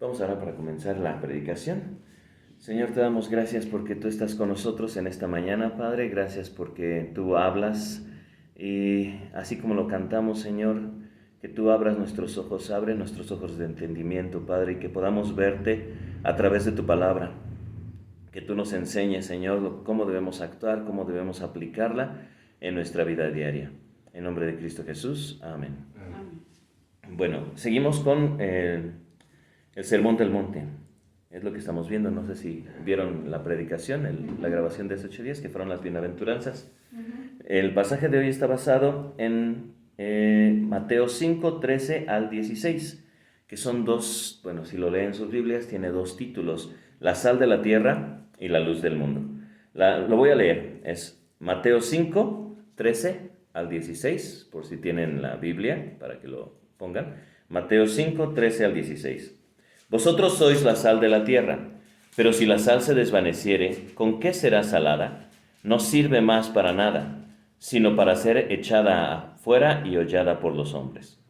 Vamos ahora para comenzar la predicación. Señor, te damos gracias porque tú estás con nosotros en esta mañana, Padre. Gracias porque tú hablas y así como lo cantamos, Señor, que tú abras nuestros ojos, abre nuestros ojos de entendimiento, Padre, y que podamos verte a través de tu palabra. Que tú nos enseñes, Señor, cómo debemos actuar, cómo debemos aplicarla en nuestra vida diaria. En nombre de Cristo Jesús, amén. Amén. Bueno, seguimos con el Sermón del Monte. Es lo que estamos viendo. No sé si vieron la predicación, la grabación de hace 8 días, que fueron las bienaventuranzas. El pasaje de hoy está basado en Mateo 5, 13 al 16, que son dos, bueno, si lo leen sus Biblias, tiene dos títulos: la sal de la tierra y la luz del mundo. Lo voy a leer. Es Mateo 5, 13 al 16, por si tienen la Biblia, para que lo pongan. Mateo 5, 13 al 16. Vosotros sois la sal de la tierra, pero si la sal se desvaneciere, ¿con qué será salada? No sirve más para nada, sino para ser echada afuera y hollada por los hombres.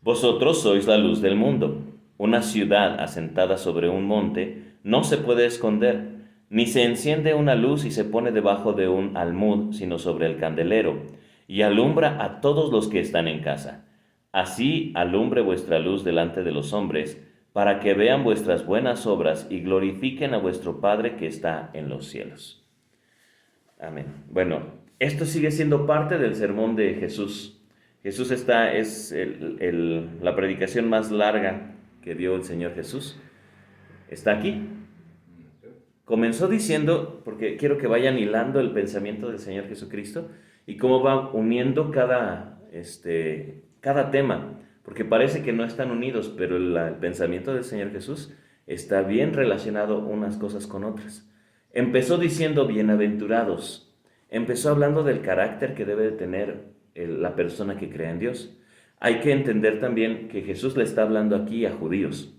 Vosotros sois la luz del mundo. Una ciudad asentada sobre un monte no se puede esconder, ni se enciende una luz y se pone debajo de un almud, sino sobre el candelero, y alumbra a todos los que están en casa. Así alumbre vuestra luz delante de los hombres, para que vean vuestras buenas obras y glorifiquen a vuestro Padre que está en los cielos. Amén. Bueno, esto sigue siendo parte del sermón de Jesús. Jesús es la predicación más larga que dio el Señor Jesús. Está aquí. Comenzó diciendo, porque quiero que vayan hilando el pensamiento del Señor Jesucristo y cómo va uniendo cada tema, porque parece que no están unidos, pero el pensamiento del Señor Jesús está bien relacionado unas cosas con otras. Empezó diciendo bienaventurados, empezó hablando del carácter que debe de tener la persona que cree en Dios. Hay que entender también que Jesús le está hablando aquí a judíos.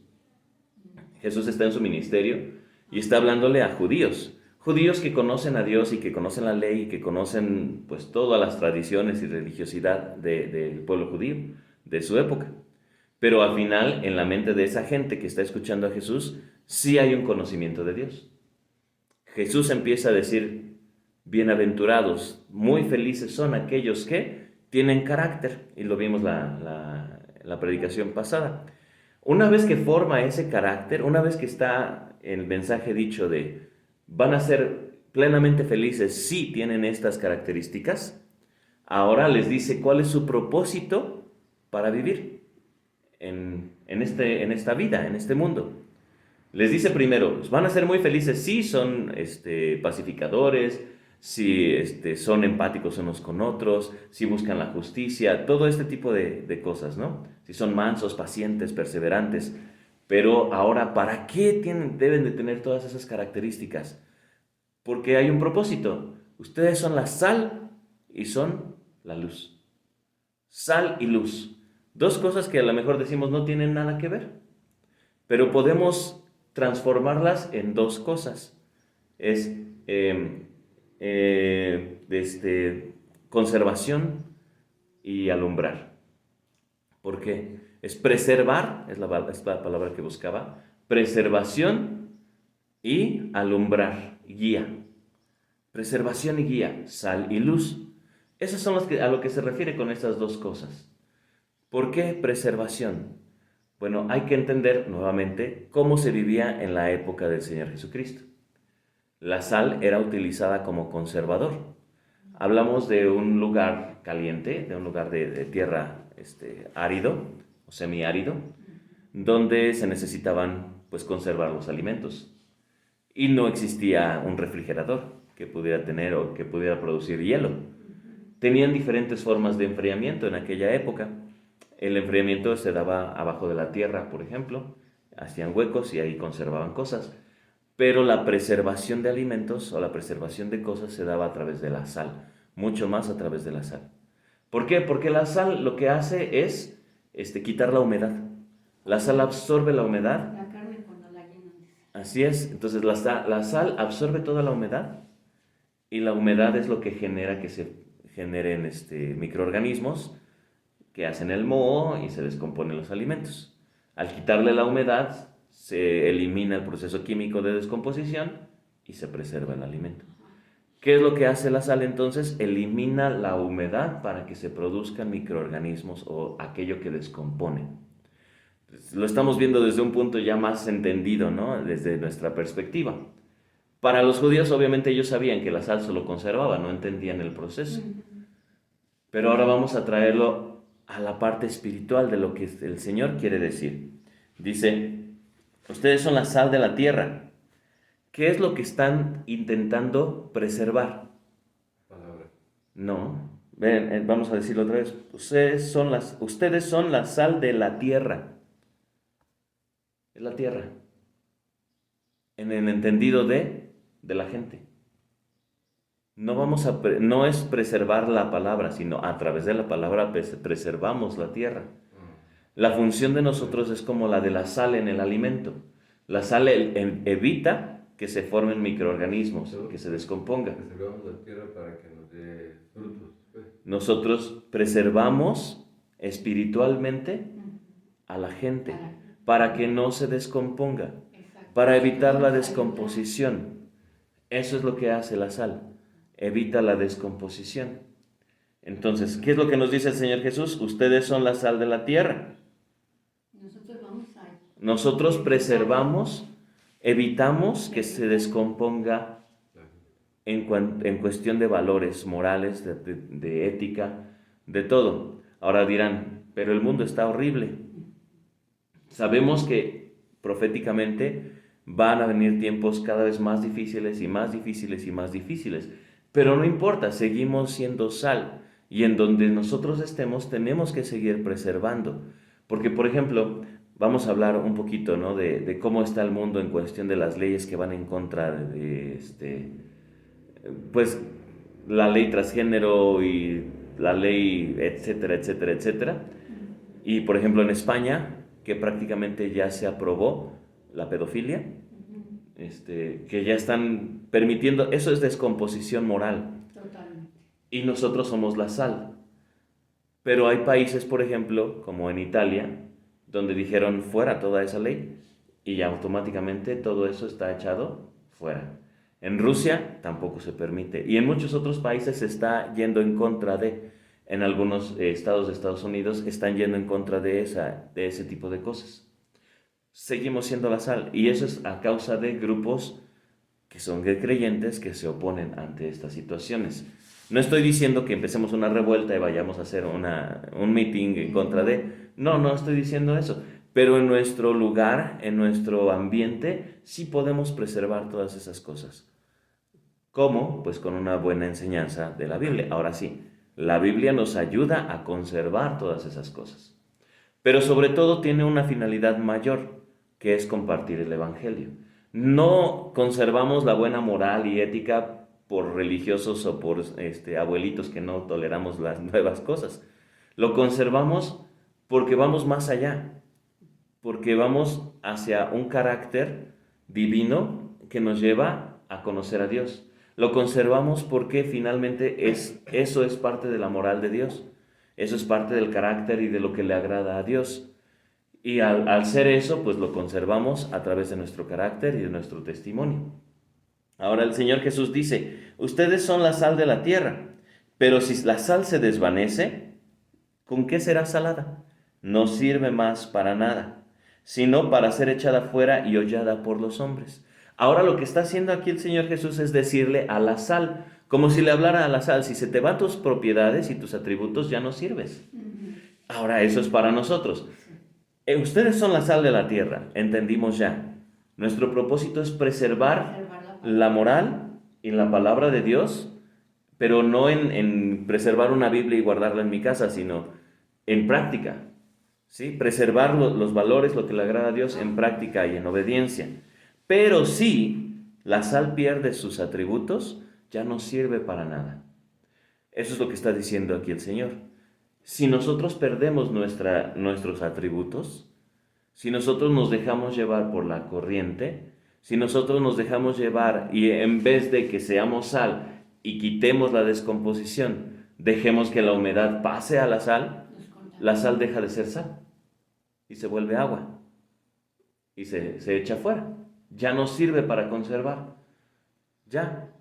Jesús está en su ministerio y está hablándole a judíos, judíos que conocen a Dios y que conocen la ley y que conocen pues todas las tradiciones y religiosidad del pueblo judío de su época. Pero al final, en la mente de esa gente que está escuchando a Jesús, sí hay un conocimiento de Dios. Jesús empieza a decir, bienaventurados, muy felices son aquellos que tienen carácter, y lo vimos la predicación pasada. Una vez que forma ese carácter, una vez que está el mensaje dicho de van a ser plenamente felices si tienen estas características, ahora les dice cuál es su propósito para vivir en esta vida, en este mundo. Les dice primero, van a ser muy felices si son pacificadores, si son empáticos unos con otros, si buscan la justicia, todo este tipo de cosas, ¿no? Si son mansos, pacientes, perseverantes. Pero ahora, ¿para qué deben de tener todas esas características? Porque hay un propósito. Ustedes son la sal y son la luz. Sal y luz. Dos cosas que a lo mejor decimos no tienen nada que ver, pero podemos transformarlas en dos cosas. Es conservación y alumbrar. ¿Por qué? Es preservar, es la palabra que buscaba, preservación y alumbrar, guía. Preservación y guía, sal y luz. Esas son a lo que se refiere con estas dos cosas. ¿Por qué preservación? Bueno, hay que entender nuevamente cómo se vivía en la época del Señor Jesucristo. La sal era utilizada como conservador. Hablamos de un lugar caliente, de un lugar de tierra árido o semiárido, donde se necesitaban pues conservar los alimentos. Y no existía un refrigerador que pudiera tener o que pudiera producir hielo. Tenían diferentes formas de enfriamiento en aquella época. El enfriamiento se daba abajo de la tierra, por ejemplo, hacían huecos y ahí conservaban cosas. Pero la preservación de alimentos o la preservación de cosas se daba a través de la sal, mucho más a través de la sal. ¿Por qué? Porque la sal lo que hace es quitar la humedad. La sal absorbe la humedad. La carne cuando la llenan. Así es, entonces la sal absorbe toda la humedad y la humedad es lo que genera que se generen microorganismos que hacen el moho y se descomponen los alimentos. Al quitarle la humedad, se elimina el proceso químico de descomposición y se preserva el alimento. ¿Qué es lo que hace la sal entonces? Elimina la humedad para que se produzcan microorganismos o aquello que descompone. Lo estamos viendo desde un punto ya más entendido, ¿no? Desde nuestra perspectiva. Para los judíos, obviamente, ellos sabían que la sal solo conservaba, no entendían el proceso. Pero ahora vamos a traerlo a la parte espiritual de lo que el Señor quiere decir. Dice, ustedes son la sal de la tierra. ¿Qué es lo que están intentando preservar? Palabra. No. Ven, vamos a decirlo otra vez. Ustedes son la sal de la tierra. Es la tierra. En el entendido de la gente. No es preservar la palabra, sino a través de la palabra preservamos la tierra. La función de nosotros es como la de la sal en el alimento. La sal evita que se formen microorganismos, que se descomponga. Preservamos la tierra para que nos dé frutos. Nosotros preservamos espiritualmente a la gente para que no se descomponga, para evitar la descomposición. Eso es lo que hace la sal, evita la descomposición. Entonces, ¿qué es lo que nos dice el Señor Jesús? Ustedes son la sal de la tierra. Nosotros preservamos, evitamos que se descomponga en cuestión de valores morales, de ética, de todo. Ahora dirán, pero el mundo está horrible. Sabemos que proféticamente van a venir tiempos cada vez más difíciles y más difíciles y más difíciles. Pero no importa, seguimos siendo sal. Y en donde nosotros estemos tenemos que seguir preservando. Porque, por ejemplo, vamos a hablar un poquito, ¿no? de cómo está el mundo en cuestión de las leyes que van en contra pues la ley transgénero y la ley etcétera, etcétera, etcétera. Y por ejemplo en España, que prácticamente ya se aprobó la pedofilia, que ya están permitiendo, eso es descomposición moral. Totalmente. Y nosotros somos la sal. Pero hay países, por ejemplo, como en Italia, donde dijeron fuera toda esa ley y automáticamente todo eso está echado fuera. En Rusia tampoco se permite y en muchos otros países se está yendo en contra en algunos estados de Estados Unidos están yendo en contra de ese tipo de cosas. Seguimos siendo la sal y eso es a causa de grupos que son creyentes que se oponen ante estas situaciones. No estoy diciendo que empecemos una revuelta y vayamos a hacer un meeting en contra de... No estoy diciendo eso. Pero en nuestro lugar, en nuestro ambiente, sí podemos preservar todas esas cosas. ¿Cómo? Pues con una buena enseñanza de la Biblia. Ahora sí, la Biblia nos ayuda a conservar todas esas cosas. Pero sobre todo tiene una finalidad mayor, que es compartir el Evangelio. No conservamos la buena moral y ética por religiosos o por abuelitos que no toleramos las nuevas cosas. Lo conservamos porque vamos más allá, porque vamos hacia un carácter divino que nos lleva a conocer a Dios. Lo conservamos porque finalmente eso es parte de la moral de Dios. Eso es parte del carácter y de lo que le agrada a Dios. Y al ser eso, pues lo conservamos a través de nuestro carácter y de nuestro testimonio. Ahora el Señor Jesús dice, ustedes son la sal de la tierra, pero si la sal se desvanece, ¿con qué será salada? No sirve más para nada, sino para ser echada fuera y hollada por los hombres. Ahora lo que está haciendo aquí el Señor Jesús es decirle a la sal, como si le hablara a la sal, si se te van tus propiedades y tus atributos, ya no sirves. Ahora eso es para nosotros. Ustedes son la sal de la tierra, entendimos ya. Nuestro propósito es preservar la moral y la palabra de Dios, pero no en preservar una Biblia y guardarla en mi casa, sino en práctica. ¿Sí? Preservar los valores, lo que le agrada a Dios en práctica y en obediencia. Pero si la sal pierde sus atributos, ya no sirve para nada. Eso es lo que está diciendo aquí el Señor. Si nosotros perdemos nuestros atributos, si nosotros nos dejamos llevar por la corriente, si nosotros nos dejamos llevar y en vez de que seamos sal y quitemos la descomposición, dejemos que la humedad pase a la sal deja de ser sal y se vuelve agua. y se echa fuera. Ya no sirve para conservar. Ya.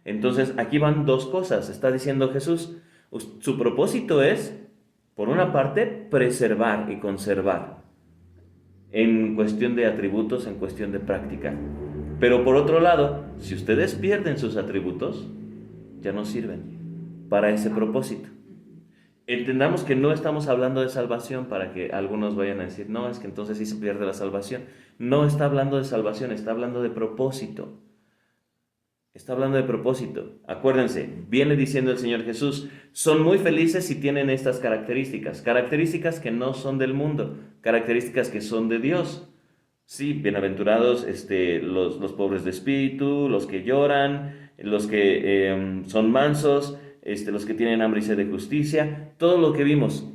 Entonces, aquí van dos cosas. Está diciendo Jesús, su propósito es, por una parte, preservar y conservar en cuestión de atributos, en cuestión de práctica. Pero por otro lado, si ustedes pierden sus atributos, ya no sirven para ese propósito. Entendamos que no estamos hablando de salvación para que algunos vayan a decir, no, es que entonces sí se pierde la salvación. No está hablando de salvación, está hablando de propósito. Está hablando de propósito. Acuérdense, viene diciendo el Señor Jesús, son muy felices si tienen estas características, características que no son del mundo, características que son de Dios. Sí, bienaventurados los pobres de espíritu, los que lloran, los que son mansos, los que tienen hambre y sed de justicia, todo lo que vimos.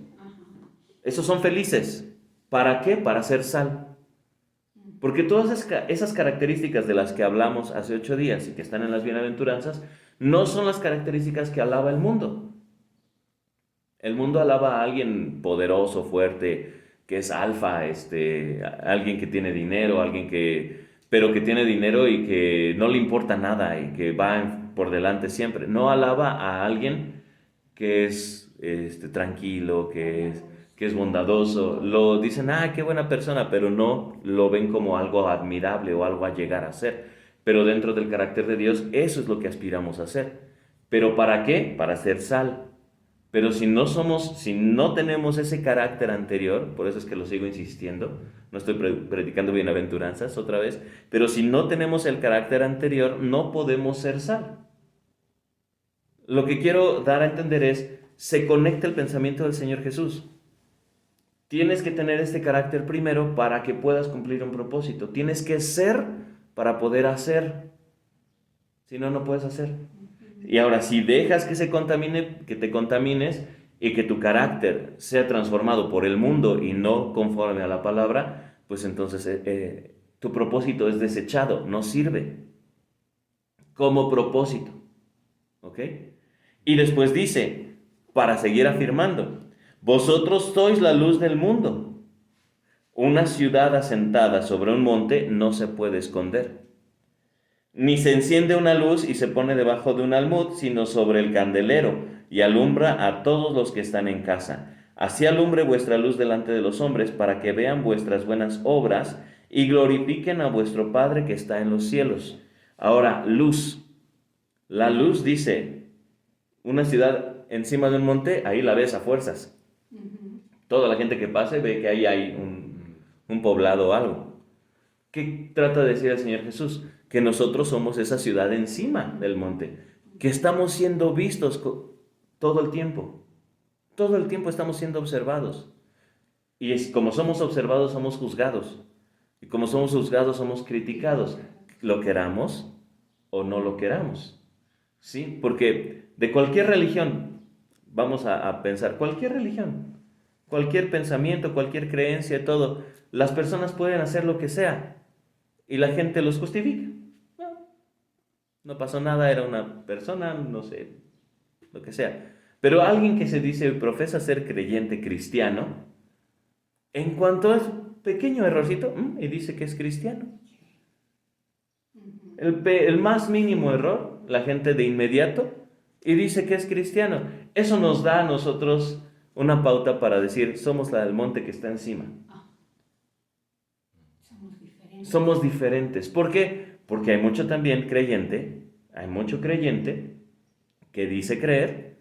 Esos son felices. ¿Para qué? Para ser sal. Porque todas esas características de las que hablamos hace 8 días y que están en las bienaventuranzas, no son las características que alaba el mundo. El mundo alaba a alguien poderoso, fuerte, que es alfa, alguien que tiene dinero, pero que tiene dinero y que no le importa nada y que va por delante siempre. No alaba a alguien que es tranquilo, que es bondadoso. Lo dicen, qué buena persona, pero no lo ven como algo admirable o algo a llegar a ser. Pero dentro del carácter de Dios, eso es lo que aspiramos a ser. ¿Pero para qué? Para ser sal. Pero si no tenemos ese carácter anterior, por eso es que lo sigo insistiendo, no estoy predicando bienaventuranzas otra vez, pero si no tenemos el carácter anterior, no podemos ser sal. Lo que quiero dar a entender es, se conecta el pensamiento del Señor Jesús. Tienes que tener este carácter primero para que puedas cumplir un propósito. Tienes que ser para poder hacer. Si no, no puedes hacer. Y ahora, si dejas que que te contamines y que tu carácter sea transformado por el mundo y no conforme a la palabra, pues entonces tu propósito es desechado, no sirve como propósito. ¿Ok? Y después dice, para seguir afirmando, vosotros sois la luz del mundo. Una ciudad asentada sobre un monte no se puede esconder. Ni se enciende una luz y se pone debajo de un almud, sino sobre el candelero, y alumbra a todos los que están en casa. Así alumbre vuestra luz delante de los hombres, para que vean vuestras buenas obras y glorifiquen a vuestro Padre que está en los cielos. Ahora, luz. La luz dice, una ciudad encima de un monte, ahí la ves a fuerzas. Toda la gente que pase ve que ahí hay un poblado o algo. ¿Qué trata de decir el Señor Jesús? Que nosotros somos esa ciudad encima del monte, que estamos siendo vistos todo el tiempo. Todo el tiempo estamos siendo observados. Y como somos observados, somos juzgados. Y como somos juzgados, somos criticados. Lo queramos o no lo queramos. ¿Sí? Porque de cualquier religión, vamos a pensar, cualquier religión, cualquier pensamiento, cualquier creencia, todo, las personas pueden hacer lo que sea. Y la gente los justifica. No pasó nada, era una persona, no sé, lo que sea. Pero alguien que se dice, profesa ser creyente cristiano, en cuanto a un pequeño errorcito, y dice que es cristiano. El más mínimo error, la gente de inmediato, y dice que es cristiano. Eso nos da a nosotros una pauta para decir, somos la del monte que está encima. Somos diferentes. ¿Por qué? Porque hay mucho creyente que dice creer,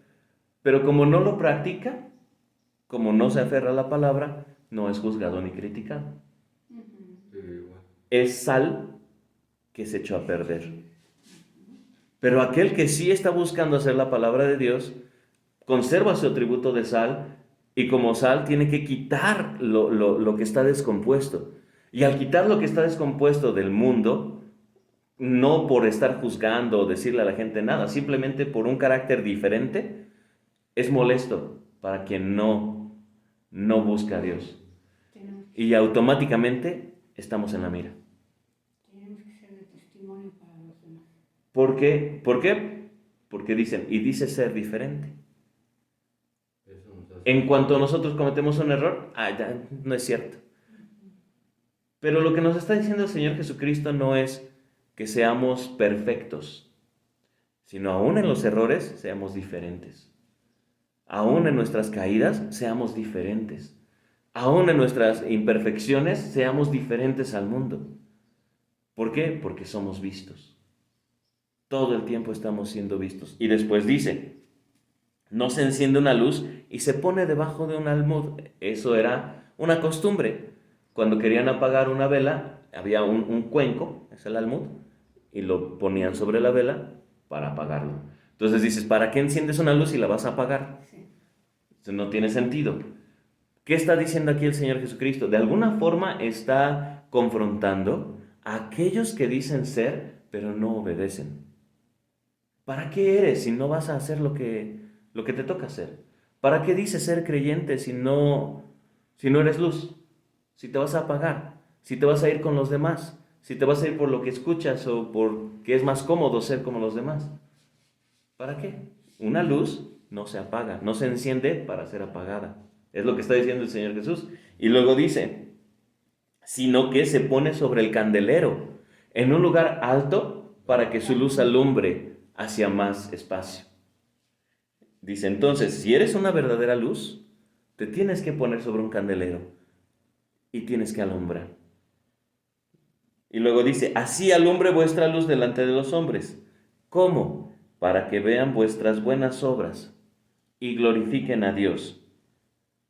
pero como no lo practica, como no se aferra a la palabra, no es juzgado ni criticado. Es sal que se echó a perder. Pero aquel que sí está buscando hacer la palabra de Dios, conserva su atributo de sal y como sal tiene que quitar lo que está descompuesto. Y al quitar lo que está descompuesto del mundo, no por estar juzgando o decirle a la gente nada, simplemente por un carácter diferente, es molesto para quien no busca a Dios. Y automáticamente estamos en la mira. Tenemos que ser de testimonio para los demás. ¿Por qué? ¿Por qué? Porque dicen, y dice ser diferente. En cuanto nosotros cometemos un error, ya no es cierto. Pero lo que nos está diciendo el Señor Jesucristo no es que seamos perfectos, sino aún en los errores seamos diferentes. Aún en nuestras caídas seamos diferentes. Aún en nuestras imperfecciones seamos diferentes al mundo. ¿Por qué? Porque somos vistos. Todo el tiempo estamos siendo vistos. Y después dice, no se enciende una luz y se pone debajo de un almud. Eso era una costumbre. Cuando querían apagar una vela, había un cuenco, es el almud, y lo ponían sobre la vela para apagarlo. Entonces dices, ¿para qué enciendes una luz y la vas a apagar? Sí. Eso no tiene sentido. ¿Qué está diciendo aquí el Señor Jesucristo? De alguna forma está confrontando a aquellos que dicen ser, pero no obedecen. ¿Para qué eres si no vas a hacer lo que te toca hacer? ¿Para qué dices ser creyente si no eres luz? Si te vas a apagar, si te vas a ir con los demás, si te vas a ir por lo que escuchas o porque es más cómodo ser como los demás. ¿Para qué? Una luz no se apaga, no se enciende para ser apagada. Es lo que está diciendo el Señor Jesús. Y luego dice, sino que se pone sobre el candelero, en un lugar alto, para que su luz alumbre hacia más espacio. Dice entonces, si eres una verdadera luz, te tienes que poner sobre un candelero y tienes que alumbrar. Y luego dice, así alumbre vuestra luz delante de los hombres. ¿Cómo? Para que vean vuestras buenas obras y glorifiquen a Dios,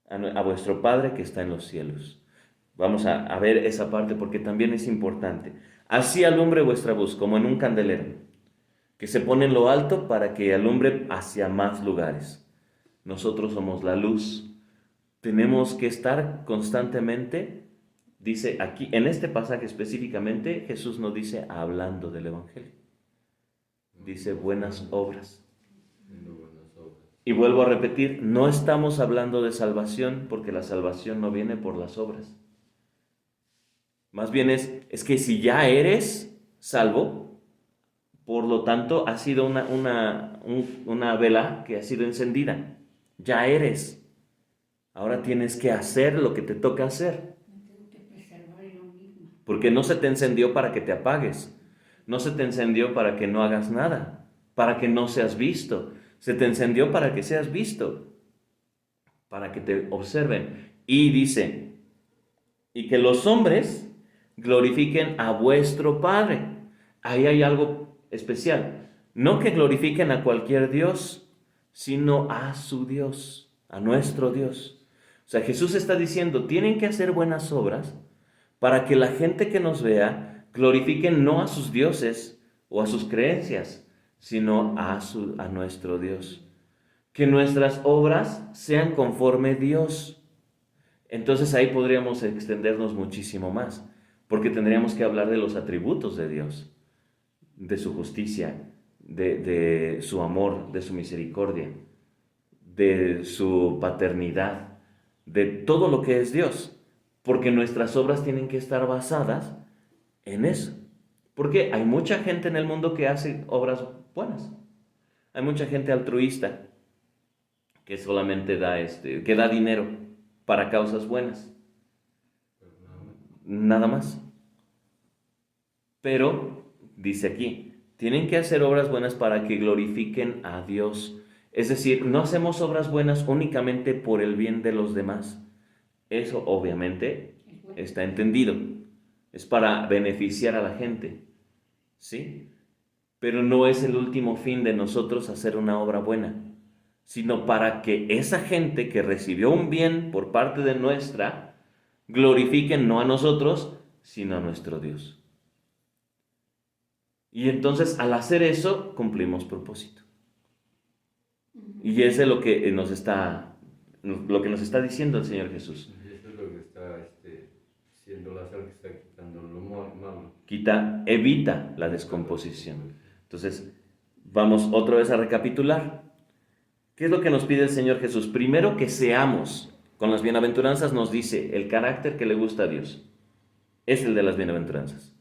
a vuestro Padre que está en los cielos. Vamos a ver esa parte porque también es importante. Así alumbre vuestra luz como en un candelero, que se pone en lo alto para que alumbre hacia más lugares. Nosotros somos la luz. Tenemos que estar constantemente, dice aquí, en este pasaje específicamente, Jesús nos dice hablando del Evangelio. Dice buenas obras. Y vuelvo a repetir, no estamos hablando de salvación porque la salvación no viene por las obras. Más bien es que si ya eres salvo, por lo tanto ha sido una vela que ha sido encendida. Ya eres. Ahora tienes que hacer lo que te toca hacer. Me tengo que preservar yo misma. Porque no se te encendió para que te apagues. No se te encendió para que no hagas nada. Para que no seas visto. Se te encendió para que seas visto. Para que te observen. Y dice, y que los hombres glorifiquen a vuestro Padre. Ahí hay algo especial. No que glorifiquen a cualquier Dios, sino a su Dios, a nuestro Dios. O sea, Jesús está diciendo, tienen que hacer buenas obras para que la gente que nos vea glorifiquen no a sus dioses o a sus creencias, sino a nuestro Dios. Que nuestras obras sean conforme a Dios. Entonces ahí podríamos extendernos muchísimo más, porque tendríamos que hablar de los atributos de Dios, de su justicia, de su amor, de su misericordia, de su paternidad, de todo lo que es Dios, porque nuestras obras tienen que estar basadas en eso. Porque hay mucha gente en el mundo que hace obras buenas, hay mucha gente altruista que solamente que da dinero para causas buenas. Nada más. Pero, dice aquí, tienen que hacer obras buenas para que glorifiquen a Dios. Es decir, no hacemos obras buenas únicamente por el bien de los demás. Eso obviamente está entendido. Es para beneficiar a la gente. ¿Sí? Pero no es el último fin de nosotros hacer una obra buena, sino para que esa gente que recibió un bien por parte de nuestra, glorifiquen no a nosotros, sino a nuestro Dios. Y entonces al hacer eso, cumplimos propósito. Y eso es lo que nos está diciendo el Señor Jesús. Y eso es lo que está siendo la sal que está quitando lo malo. Evita la descomposición. Entonces, vamos otra vez a recapitular. ¿Qué es lo que nos pide el Señor Jesús? Primero, que seamos. Con las bienaventuranzas nos dice el carácter que le gusta a Dios. Es el de las bienaventuranzas.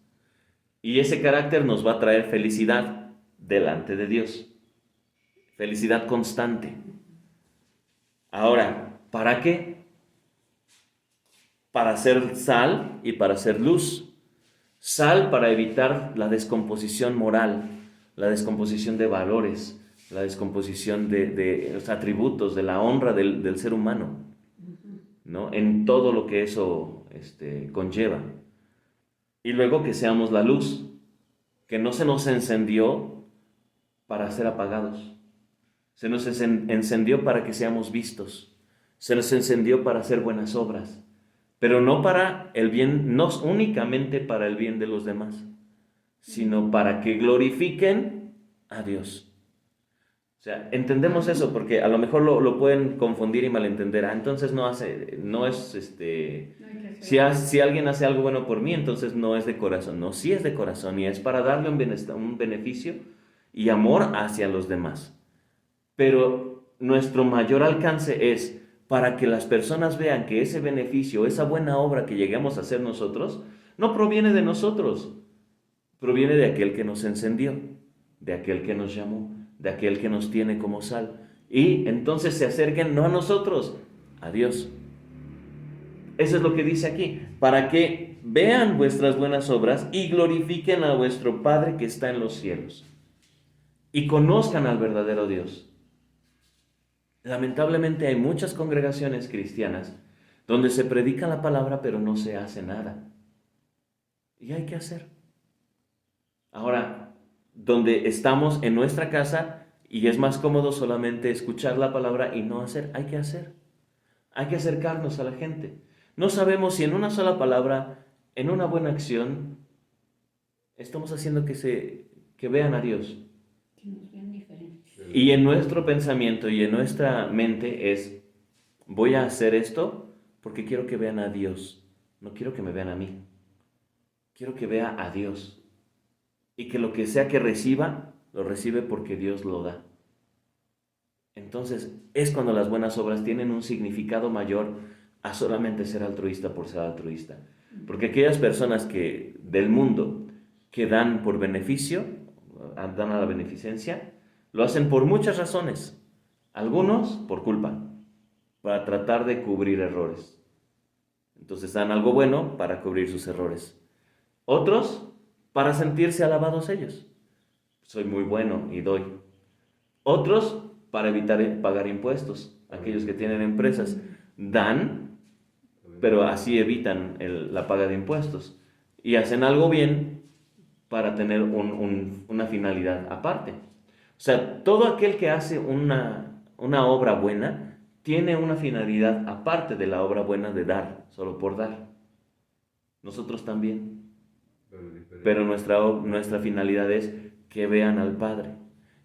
Y ese carácter nos va a traer felicidad delante de Dios. Felicidad constante. Ahora, ¿para qué? para ser sal y para ser luz. Sal para evitar la descomposición moral, la descomposición de valores, la descomposición de los atributos, de la honra del ser humano, ¿no? En todo lo que eso conlleva. Y luego que seamos la luz, que no se nos encendió para ser apagados. Se nos encendió para que seamos vistos. Se nos encendió para hacer buenas obras, pero no para el bien, no únicamente para el bien de los demás, sino para que glorifiquen a Dios. O sea, entendemos eso porque a lo mejor lo pueden confundir y malentender. Entonces no es, No hay que si, hacer. si alguien hace algo bueno por mí, entonces no es de corazón. No, sí es de corazón y es para darle un beneficio y amor hacia los demás. Pero nuestro mayor alcance es para que las personas vean que ese beneficio, esa buena obra que lleguemos a hacer nosotros, no proviene de nosotros, proviene de aquel que nos encendió, de aquel que nos llamó, de aquel que nos tiene como sal. Y entonces se acerquen no a nosotros, a Dios. Eso es lo que dice aquí, para que vean vuestras buenas obras y glorifiquen a vuestro Padre que está en los cielos y conozcan al verdadero Dios. Lamentablemente hay muchas congregaciones cristianas donde se predica la palabra pero no se hace nada. Y hay que hacer. Ahora, donde estamos en nuestra casa y es más cómodo solamente escuchar la palabra y no hacer, hay que hacer. Hay que acercarnos a la gente. No sabemos si en una sola palabra, en una buena acción, estamos haciendo que vean a Dios. Que nos vean diferentes. Y en nuestro pensamiento y en nuestra mente es, voy a hacer esto porque quiero que vean a Dios, no quiero que me vean a mí. Quiero que vea a Dios. Y que lo que sea que reciba, lo recibe porque Dios lo da. Entonces, es cuando las buenas obras tienen un significado mayor a solamente ser altruista por ser altruista. Porque aquellas personas del mundo que dan por beneficio, dan a la beneficencia, lo hacen por muchas razones. Algunos por culpa, para tratar de cubrir errores. Entonces dan algo bueno para cubrir sus errores. Otros para sentirse alabados ellos. Soy muy bueno y doy. Otros para evitar pagar impuestos. Aquellos que tienen empresas dan, pero así evitan la paga de impuestos. Y hacen algo bien para tener una finalidad aparte. O sea, todo aquel que hace una obra buena tiene una finalidad aparte de la obra buena de dar, solo por dar. Nosotros también. Pero nuestra finalidad es que vean al Padre,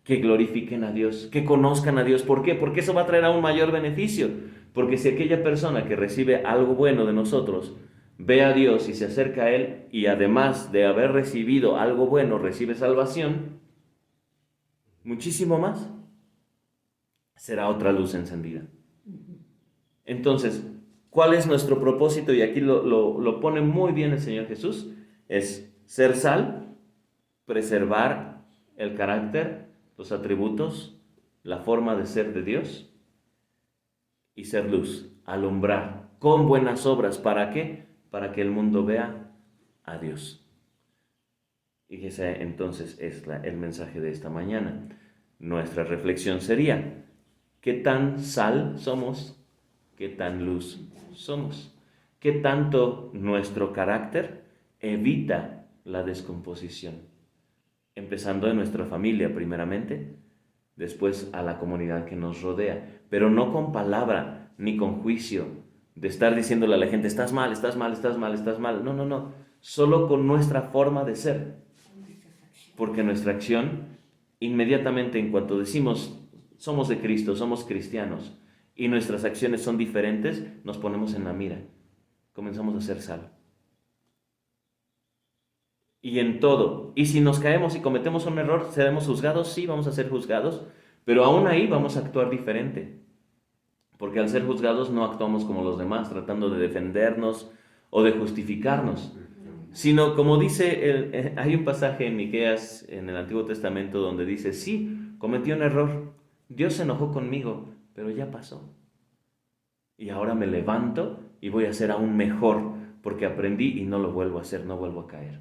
que glorifiquen a Dios, que conozcan a Dios. ¿Por qué? Porque eso va a traer aún mayor beneficio. Porque si aquella persona que recibe algo bueno de nosotros ve a Dios y se acerca a Él y además de haber recibido algo bueno recibe salvación, muchísimo más, será otra luz encendida. Entonces, ¿cuál es nuestro propósito? Y aquí lo pone muy bien el Señor Jesús. Es ser sal, preservar el carácter, los atributos, la forma de ser de Dios y ser luz, alumbrar con buenas obras. ¿Para qué? Para que el mundo vea a Dios. Y ese entonces es el mensaje de esta mañana. Nuestra reflexión sería, ¿qué tan sal somos? ¿Qué tan luz somos? ¿Qué tanto nuestro carácter evita la descomposición? Empezando en nuestra familia primeramente, después a la comunidad que nos rodea, pero no con palabra ni con juicio, de estar diciéndole a la gente, estás mal, estás mal, estás mal, estás mal. No, no, no, solo con nuestra forma de ser, porque nuestra acción, inmediatamente en cuanto decimos, somos de Cristo, somos cristianos, y nuestras acciones son diferentes, nos ponemos en la mira, comenzamos a ser sal. Y en todo. Y si nos caemos y cometemos un error, ¿seremos juzgados? Sí, vamos a ser juzgados, pero aún ahí vamos a actuar diferente. Porque al ser juzgados no actuamos como los demás, tratando de defendernos o de justificarnos. Sino como dice, hay un pasaje en Miqueas, en el Antiguo Testamento, donde dice, sí, cometí un error, Dios se enojó conmigo, pero ya pasó. Y ahora me levanto y voy a ser aún mejor porque aprendí y no lo vuelvo a hacer, no vuelvo a caer.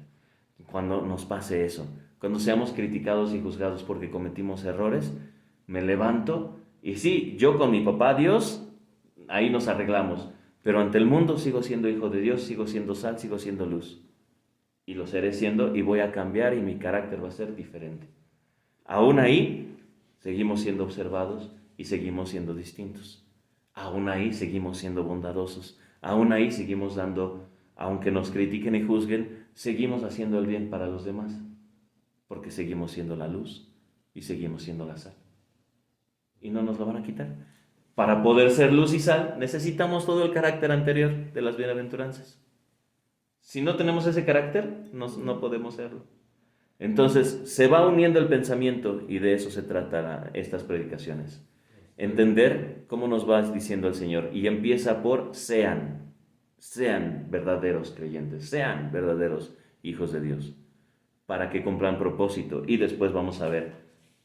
Cuando nos pase eso, cuando seamos criticados y juzgados porque cometimos errores, me levanto y sí, yo con mi papá Dios, ahí nos arreglamos, pero ante el mundo sigo siendo hijo de Dios, sigo siendo sal, sigo siendo luz. Y lo seré siendo y voy a cambiar y mi carácter va a ser diferente. Aún ahí seguimos siendo observados y seguimos siendo distintos. Aún ahí seguimos siendo bondadosos. Aún ahí seguimos dando, aunque nos critiquen y juzguen, seguimos haciendo el bien para los demás. Porque seguimos siendo la luz y seguimos siendo la sal. Y no nos lo van a quitar. Para poder ser luz y sal necesitamos todo el carácter anterior de las bienaventuranzas. Si no tenemos ese carácter, no podemos serlo. Entonces, se va uniendo el pensamiento y de eso se trata estas predicaciones. Entender cómo nos va diciendo el Señor. Y empieza por sean verdaderos creyentes, sean verdaderos hijos de Dios, para que cumplan propósito. Y después vamos a ver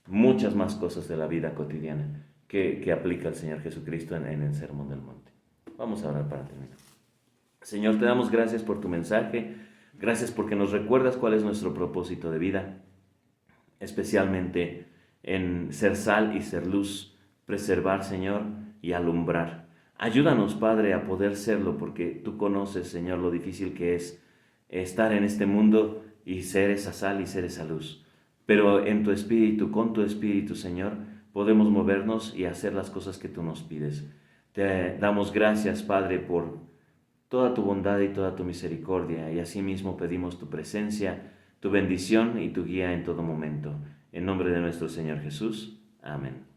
muchas más cosas de la vida cotidiana que aplica el Señor Jesucristo en el Sermón del Monte. Vamos a orar para terminar. Señor, te damos gracias por tu mensaje, gracias porque nos recuerdas cuál es nuestro propósito de vida, especialmente en ser sal y ser luz, preservar, Señor, y alumbrar. Ayúdanos, Padre, a poder serlo, porque tú conoces, Señor, lo difícil que es estar en este mundo y ser esa sal y ser esa luz. Pero en tu espíritu, con tu espíritu, Señor, podemos movernos y hacer las cosas que tú nos pides. Te damos gracias, Padre, por toda tu bondad y toda tu misericordia, y asimismo pedimos tu presencia, tu bendición y tu guía en todo momento. En nombre de nuestro Señor Jesús. Amén.